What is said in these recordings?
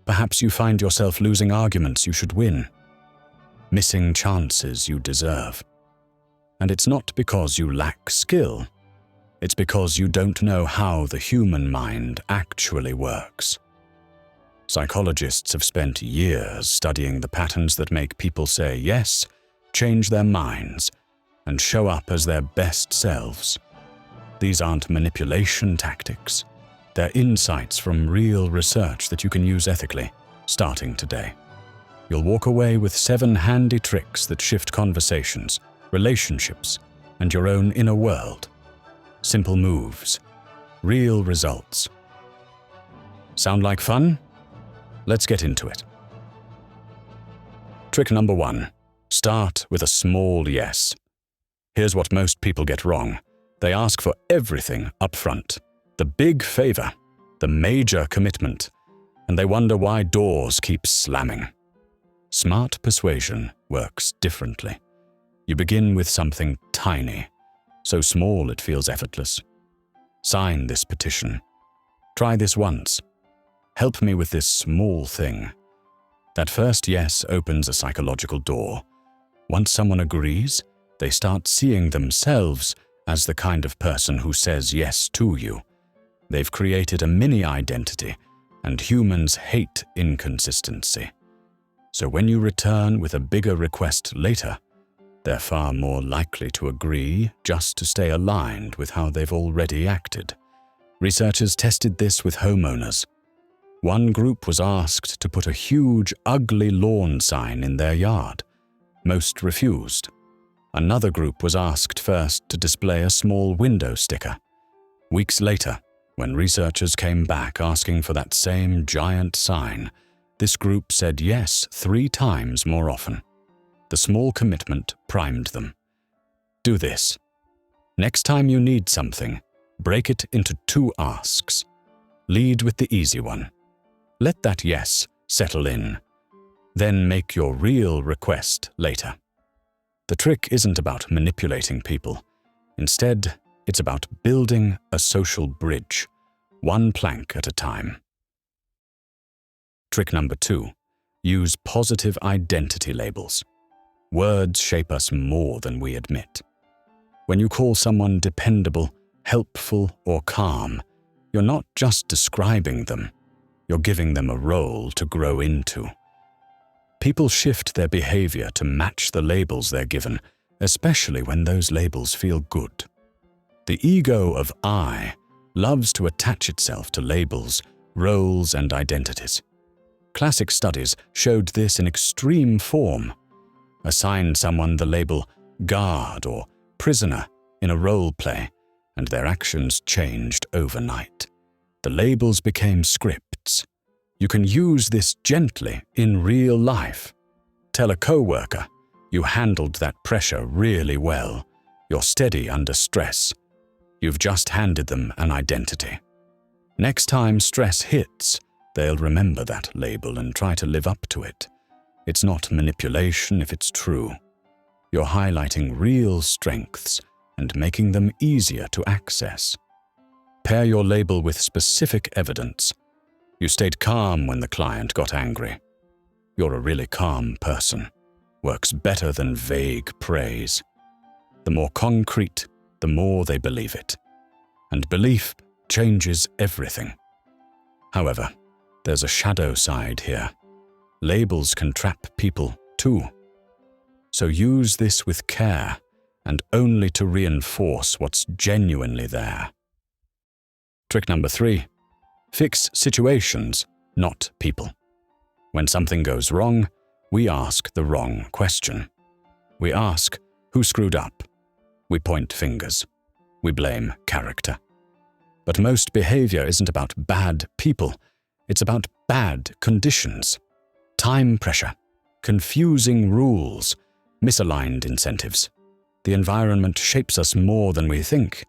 Perhaps you find yourself losing arguments you should win, missing chances you deserve. And it's not because you lack skill. It's because you don't know how the human mind actually works. Psychologists have spent years studying the patterns that make people say yes, change their minds, and show up as their best selves. These aren't manipulation tactics. They're insights from real research that you can use ethically, starting today. You'll walk away with 7 handy tricks that shift conversations, relationships, and your own inner world. Simple moves, real results. Sound like fun? Let's get into it. Trick number 1. Start with a small yes. Here's what most people get wrong. They ask for everything up front. The big favor, the major commitment, and they wonder why doors keep slamming. Smart persuasion works differently. You begin with something tiny, so small it feels effortless. Sign this petition. Try this once. Help me with this small thing. That first yes opens a psychological door. Once someone agrees, they start seeing themselves as the kind of person who says yes to you. They've created a mini-identity, and humans hate inconsistency. So when you return with a bigger request later, they're far more likely to agree just to stay aligned with how they've already acted. Researchers tested this with homeowners. One group was asked to put a huge, ugly lawn sign in their yard. Most refused. Another group was asked first to display a small window sticker. Weeks later, when researchers came back asking for that same giant sign, this group said yes 3 times more often. The small commitment primed them. Do this. Next time you need something, break it into 2 asks. Lead with the easy one. Let that yes settle in. Then make your real request later. The trick isn't about manipulating people. Instead, it's about building a social bridge, 1 plank at a time. Trick number 2. Use positive identity labels. Words shape us more than we admit. When you call someone dependable, helpful, or calm, you're not just describing them. You're giving them a role to grow into. People shift their behavior to match the labels they're given, especially when those labels feel good. The ego of I loves to attach itself to labels, roles, and identities. Classic studies showed this in extreme form. Assign someone the label guard or prisoner in a role play, and their actions changed overnight. The labels became scripts. You can use this gently in real life. Tell a coworker, you handled that pressure really well. You're steady under stress. You've just handed them an identity. Next time stress hits, they'll remember that label and try to live up to it. It's not manipulation if it's true. You're highlighting real strengths and making them easier to access. Pair your label with specific evidence. You stayed calm when the client got angry. You're a really calm person. Works better than vague praise. The more concrete, the more they believe it. And belief changes everything. However, there's a shadow side here. Labels can trap people too. So use this with care and only to reinforce what's genuinely there. Trick number 3. Fix situations, not people. When something goes wrong, we ask the wrong question. We ask, who screwed up? We point fingers. We blame character. But most behavior isn't about bad people. It's about bad conditions. Time pressure, confusing rules, misaligned incentives. The environment shapes us more than we think.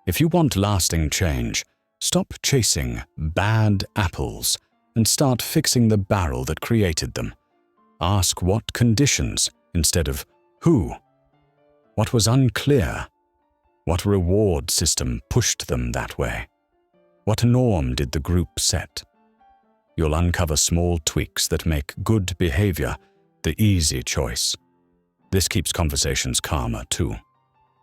If you want lasting change, stop chasing bad apples and start fixing the barrel that created them. Ask what conditions instead of who. What was unclear? What reward system pushed them that way? What norm did the group set? you'll uncover small tweaks that make good behavior the easy choice. This keeps conversations calmer, too.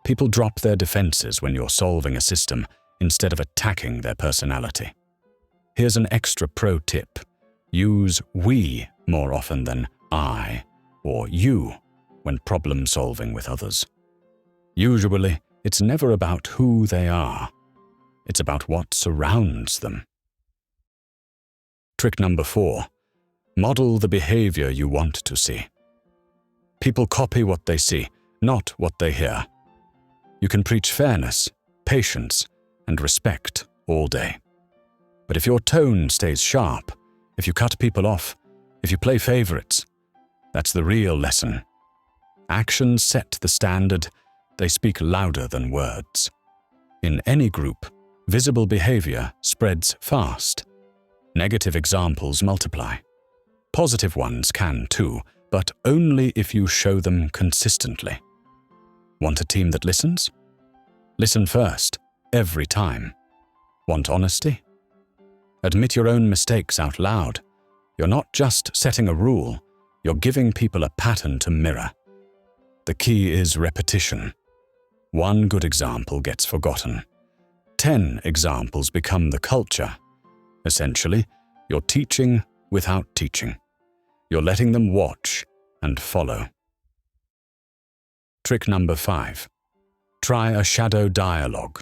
People drop their defenses when you're solving a system instead of attacking their personality. Here's an extra pro tip. Use we more often than I or you when problem solving with others. Usually, it's never about who they are. It's about what surrounds them. Trick number 4. Model the behavior you want to see. People copy what they see, not what they hear. You can preach fairness, patience, and respect all day. But if your tone stays sharp, if you cut people off, if you play favorites, that's the real lesson. Actions set the standard. They speak louder than words. In any group, visible behavior spreads fast. Negative examples multiply. Positive ones can too, but only if you show them consistently. Want a team that listens? Listen first, every time. Want honesty? Admit your own mistakes out loud. You're not just setting a rule, you're giving people a pattern to mirror. The key is repetition. One good example gets forgotten. 10 examples become the culture. Essentially, you're teaching without teaching. You're letting them watch and follow. Trick number 5. Try a shadow dialogue.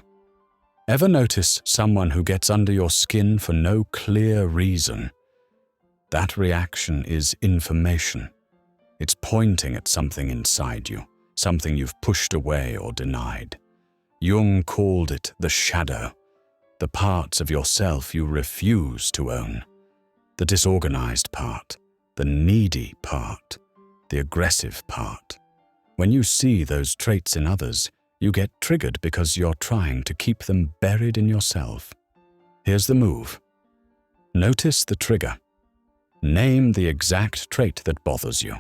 Ever notice someone who gets under your skin for no clear reason? That reaction is information. It's pointing at something inside you, something you've pushed away or denied. Jung called it the shadow, the parts of yourself you refuse to own. The disorganized part, the needy part, the aggressive part. When you see those traits in others, you get triggered because you're trying to keep them buried in yourself. Here's the move. Notice the trigger. Name the exact trait that bothers you.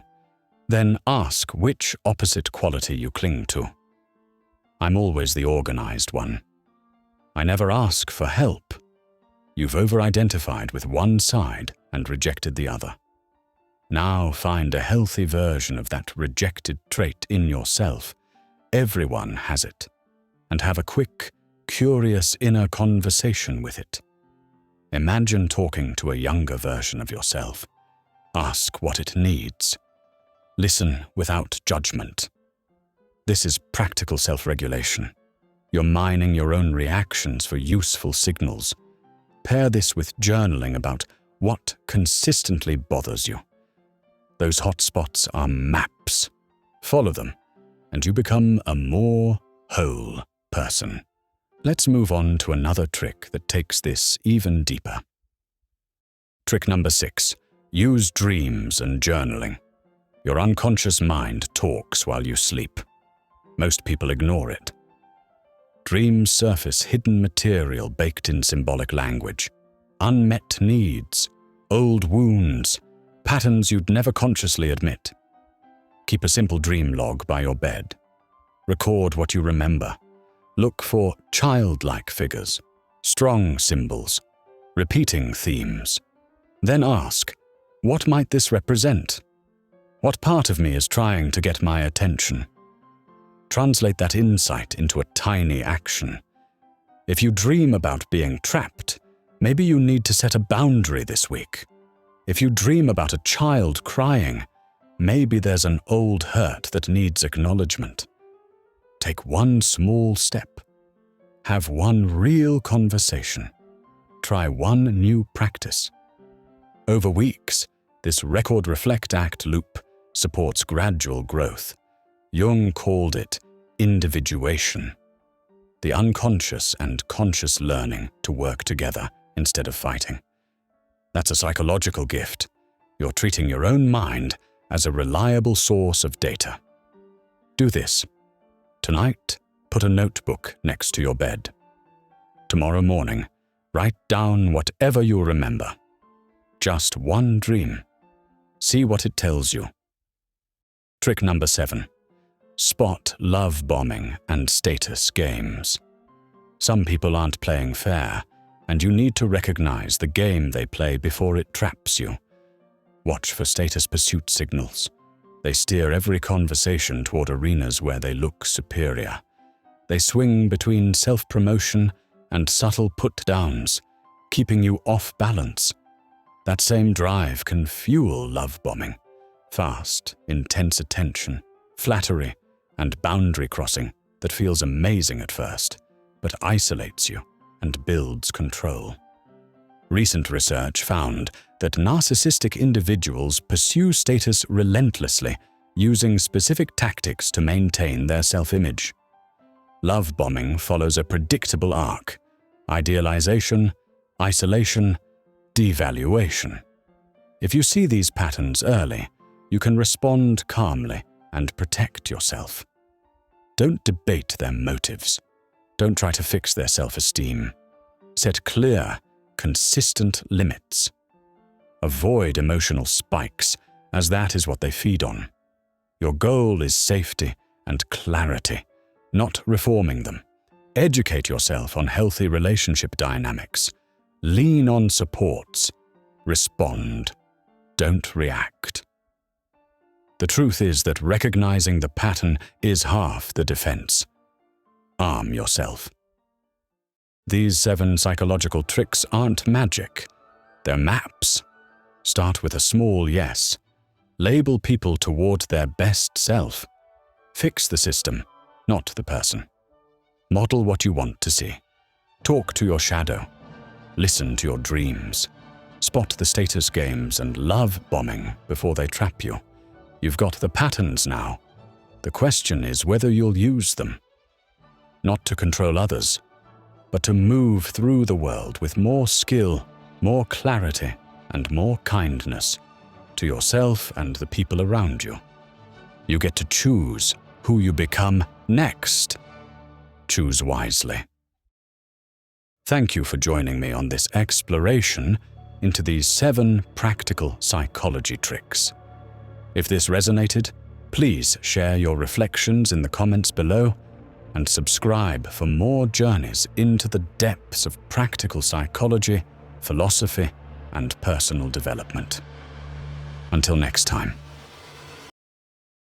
Then ask which opposite quality you cling to. I'm always the organized one. I never ask for help. You've over-identified with one side and rejected the other. Now find a healthy version of that rejected trait in yourself. Everyone has it. And have a quick, curious inner conversation with it. Imagine talking to a younger version of yourself. Ask what it needs. Listen without judgment. This is practical self-regulation. You're mining your own reactions for useful signals. Pair this with journaling about what consistently bothers you. Those hot spots are maps. Follow them, and you become a more whole person. Let's move on to another trick that takes this even deeper. Trick number 6. Use dreams and journaling. Your unconscious mind talks while you sleep. Most people ignore it. Dreams surface hidden material baked in symbolic language. Unmet needs, old wounds, patterns you'd never consciously admit. Keep a simple dream log by your bed. Record what you remember. Look for childlike figures, strong symbols, repeating themes. Then ask, what might this represent? What part of me is trying to get my attention? Translate that insight into a tiny action. If you dream about being trapped, maybe you need to set a boundary this week. If you dream about a child crying, maybe there's an old hurt that needs acknowledgement. Take one small step. Have one real conversation. Try one new practice. Over weeks, this record-reflect-act loop supports gradual growth. Jung called it individuation. The unconscious and conscious learning to work together instead of fighting. That's a psychological gift. You're treating your own mind as a reliable source of data. Do this. Tonight, put a notebook next to your bed. Tomorrow morning, write down whatever you remember. Just one dream. See what it tells you. Trick number 7. Spot love bombing and status games. Some people aren't playing fair. and you need to recognize the game they play before it traps you. Watch for status pursuit signals. They steer every conversation toward arenas where they look superior. They swing between self-promotion and subtle put-downs, keeping you off balance. That same drive can fuel love bombing. Fast, intense attention, flattery, and boundary crossing that feels amazing at first, but isolates you and builds control. Recent research found that narcissistic individuals pursue status relentlessly, using specific tactics to maintain their self-image. Love bombing follows a predictable arc: idealization, isolation, devaluation. If you see these patterns early, you can respond calmly and protect yourself. Don't debate their motives. Don't try to fix their self-esteem. Set clear, consistent limits. Avoid emotional spikes, as that is what they feed on. Your goal is safety and clarity, not reforming them. Educate yourself on healthy relationship dynamics. Lean on supports. Respond. Don't react. The truth is that recognizing the pattern is half the defense. Arm yourself. These 7 psychological tricks aren't magic. They're maps. Start with a small yes. Label people toward their best self. Fix the system, not the person. Model what you want to see. Talk to your shadow. Listen to your dreams. Spot the status games and love bombing before they trap you. You've got the patterns now. The question is whether you'll use them. Not to control others, but to move through the world with more skill, more clarity, and more kindness to yourself and the people around you. You get to choose who you become next. Choose wisely. Thank you for joining me on this exploration into these 7 practical psychology tricks. If this resonated, please share your reflections in the comments below and subscribe for more journeys into the depths of practical psychology, philosophy, and personal development. Until next time.